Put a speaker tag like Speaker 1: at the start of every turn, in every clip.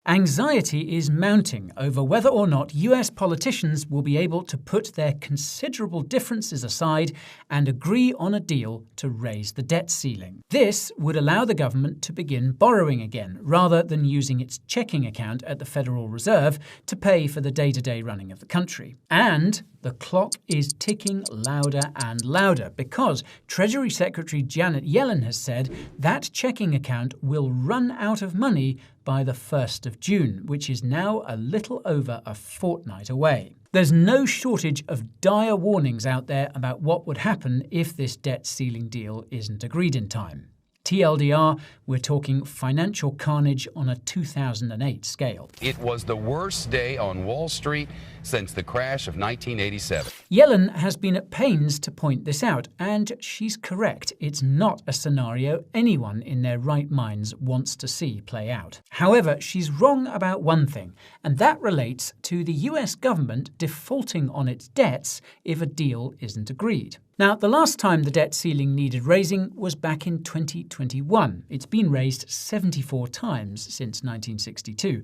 Speaker 1: Anxiety is mounting over whether or not US politicians will be able to put their considerable differences aside and agree on a deal to raise the debt ceiling. This would allow the government to begin borrowing again, rather than using its checking account at the Federal Reserve to pay for the day-to-day running of the country. And the clock is ticking louder and louder because Treasury Secretary Janet Yellen has said that checking account will run out of money by the 1st of June, which is now a little over a fortnight away. There's no shortage of dire warnings out there about what would happen if this debt ceiling deal isn't agreed in time. TLDR, we're talking financial carnage on a 2008 scale.
Speaker 2: It was the worst day on Wall Street since the crash of 1987.
Speaker 1: Yellen has been at pains to point this out, and she's correct. It's not a scenario anyone in their right minds wants to see play out. However, she's wrong about one thing, and that relates to the US government defaulting on its debts if a deal isn't agreed. Now, the last time the debt ceiling needed raising was back in 2021. It's been raised 74 times since 1962.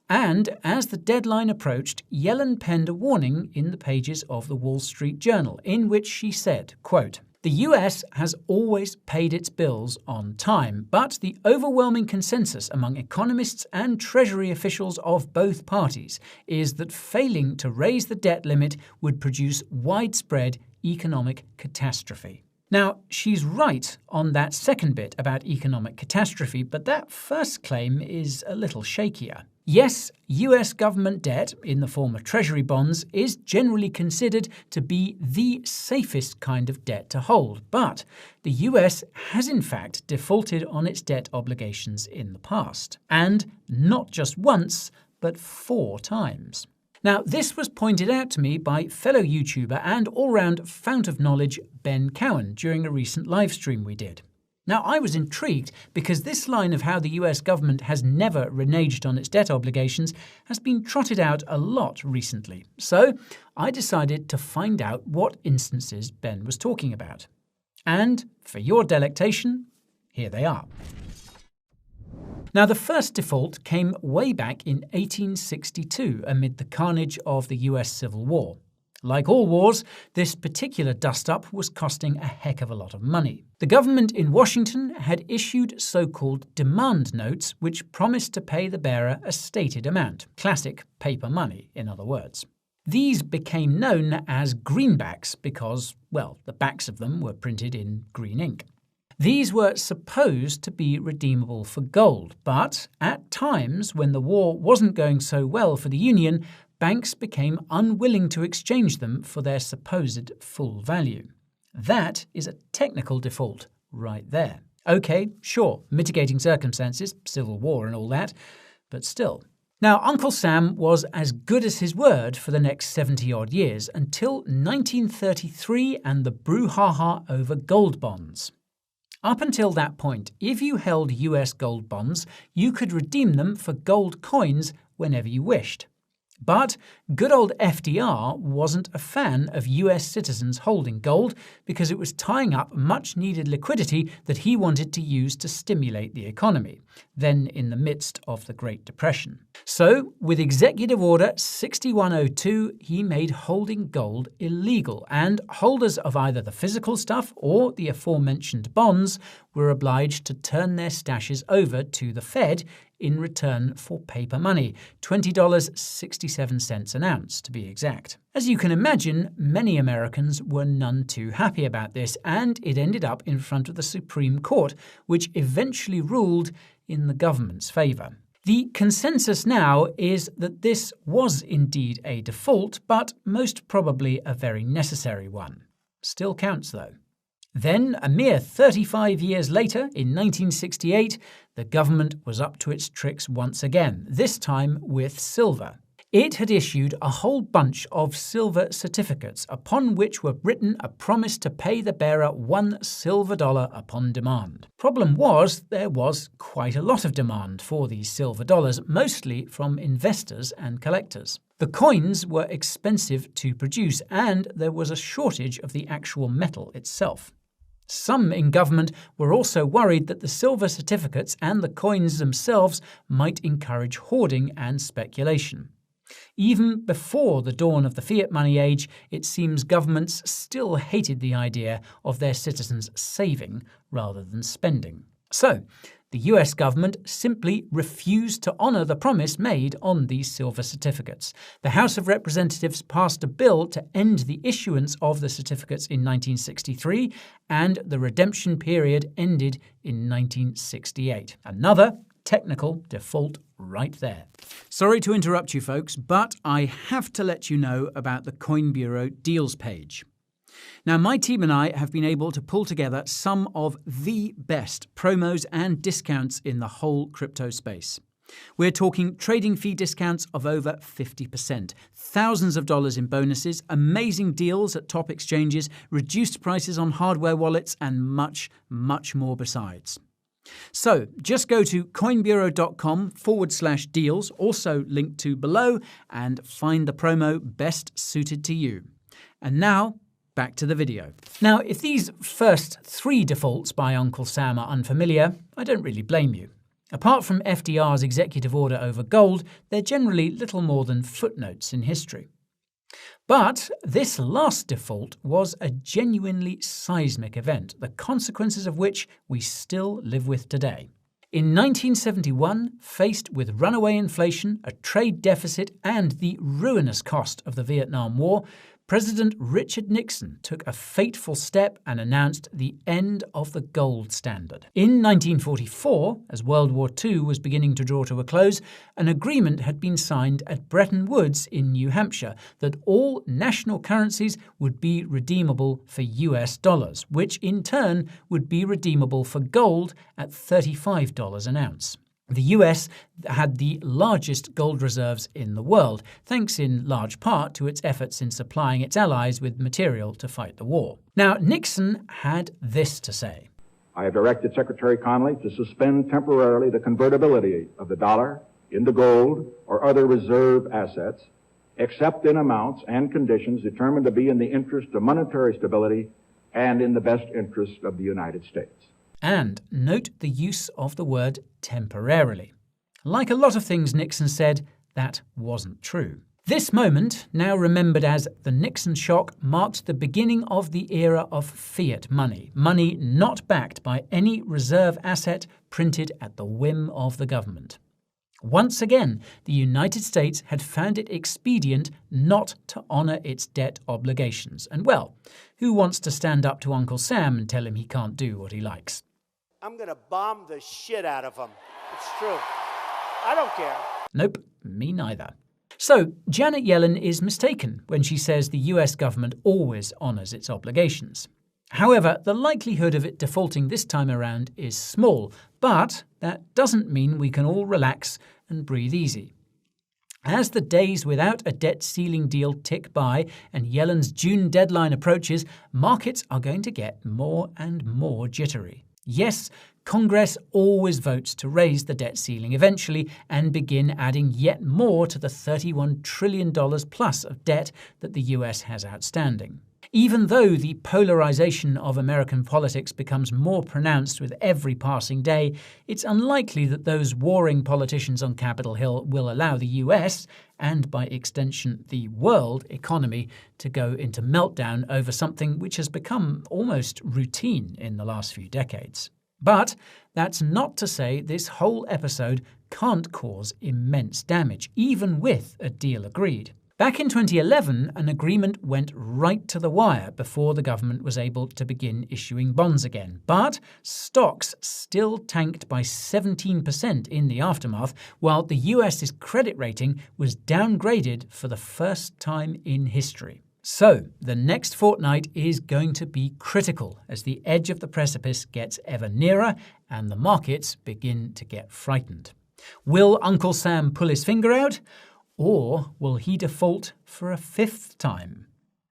Speaker 1: And as the deadline approached, Yellen penned a warning in the pages of the Wall Street Journal, in which she said, quote, "The US has always paid its bills on time, but the overwhelming consensus among economists and Treasury officials of both parties is that failing to raise the debt limit would produce widespread economic catastrophe." Now, she's right on that second bit about economic catastrophe, but that first claim is a little shakier. Yes, US government debt, in the form of Treasury bonds, is generally considered to be the safest kind of debt to hold, but the US has in fact defaulted on its debt obligations in the past. And not just once, but 4 times. Now, this was pointed out to me by fellow YouTuber and all-round fount of knowledge Ben Cowan during a recent livestream we did. Now, I was intrigued because this line of how the US government has never reneged on its debt obligations has been trotted out a lot recently. So I decided to find out what instances Ben was talking about. And for your delectation, here they are. Now, the first default came way back in 1862 amid the carnage of the US Civil War. Like all wars, this particular dust-up was costing a heck of a lot of money. The government in Washington had issued so-called demand notes which promised to pay the bearer a stated amount. Classic paper money, in other words. These became known as greenbacks because, well, the backs of them were printed in green ink. These were supposed to be redeemable for gold, but at times when the war wasn't going so well for the Union, banks became unwilling to exchange them for their supposed full value. That is a technical default right there. Okay, sure, mitigating circumstances, civil war and all that, but still. Now, Uncle Sam was as good as his word for the next 70-odd years until 1933 and the brouhaha over gold bonds. Up until that point, if you held US gold bonds, you could redeem them for gold coins whenever you wished. But good old FDR wasn't a fan of US citizens holding gold because it was tying up much-needed liquidity that he wanted to use to stimulate the economy, then in the midst of the Great Depression. So, with Executive Order 6102, he made holding gold illegal, and holders of either the physical stuff or the aforementioned bonds were obliged to turn their stashes over to the Fed in return for paper money, $20.67 an ounce to be exact. As you can imagine, many Americans were none too happy about this, and it ended up in front of the Supreme Court, which eventually ruled in the government's favour. The consensus now is that this was indeed a default, but most probably a very necessary one. Still counts though. Then, a mere 35 years later, in 1968, the government was up to its tricks once again, this time with silver. It had issued a whole bunch of silver certificates, upon which were written a promise to pay the bearer $1 silver upon demand. Problem was, there was quite a lot of demand for these silver dollars, mostly from investors and collectors. The coins were expensive to produce, and there was a shortage of the actual metal itself. Some in government were also worried that the silver certificates and the coins themselves might encourage hoarding and speculation. Even before the dawn of the fiat money age, it seems governments still hated the idea of their citizens saving rather than spending. So, the US government simply refused to honour the promise made on these silver certificates. The House of Representatives passed a bill to end the issuance of the certificates in 1963, and the redemption period ended in 1968. Another technical default right there. Sorry to interrupt you folks, but I have to let you know about the Coin Bureau deals page. Now, my team and I have been able to pull together some of the best promos and discounts in the whole crypto space. We're talking trading fee discounts of over 50%, thousands of dollars in bonuses, amazing deals at top exchanges, reduced prices on hardware wallets, and much, much more besides. So just go to coinbureau.com/deals, also linked to below, and find the promo best suited to you. And now, back to the video. Now, if these first 3 defaults by Uncle Sam are unfamiliar, I don't really blame you. Apart from FDR's executive order over gold, they're generally little more than footnotes in history. But this last default was a genuinely seismic event, the consequences of which we still live with today. In 1971, faced with runaway inflation, a trade deficit, and the ruinous cost of the Vietnam War, President Richard Nixon took a fateful step and announced the end of the gold standard. In 1944, as World War II was beginning to draw to a close, an agreement had been signed at Bretton Woods in New Hampshire that all national currencies would be redeemable for US dollars, which in turn would be redeemable for gold at $35 an ounce. The US had the largest gold reserves in the world, thanks in large part to its efforts in supplying its allies with material to fight the war. Now, Nixon had this to say.
Speaker 3: I have directed Secretary Connally to suspend temporarily the convertibility of the dollar into gold or other reserve assets, except in amounts and conditions determined to be in the interest of monetary stability and in the best interest of the United States.
Speaker 1: And note the use of the word temporarily. Like a lot of things Nixon said, that wasn't true. This moment, now remembered as the Nixon shock, marked the beginning of the era of fiat money, money not backed by any reserve asset printed at the whim of the government. Once again, the United States had found it expedient not to honour its debt obligations. And well, who wants to stand up to Uncle Sam and tell him he can't do what he likes?
Speaker 4: I'm going to bomb the shit out of him. It's true. I don't care.
Speaker 1: Nope, me neither. So, Janet Yellen is mistaken when she says the US government always honours its obligations. However, the likelihood of it defaulting this time around is small, but that doesn't mean we can all relax and breathe easy. As the days without a debt ceiling deal tick by and Yellen's June deadline approaches, markets are going to get more and more jittery. Yes, Congress always votes to raise the debt ceiling eventually and begin adding yet more to the $31 trillion plus of debt that the US has outstanding. Even though the polarization of American politics becomes more pronounced with every passing day, it's unlikely that those warring politicians on Capitol Hill will allow the US, and by extension the world economy, to go into meltdown over something which has become almost routine in the last few decades. But that's not to say this whole episode can't cause immense damage, even with a deal agreed. Back in 2011, an agreement went right to the wire before the government was able to begin issuing bonds again. But stocks still tanked by 17% in the aftermath, while the US's credit rating was downgraded for the first time in history. So, the next fortnight is going to be critical as the edge of the precipice gets ever nearer and the markets begin to get frightened. Will Uncle Sam pull his finger out? Or will he default for a 5th time?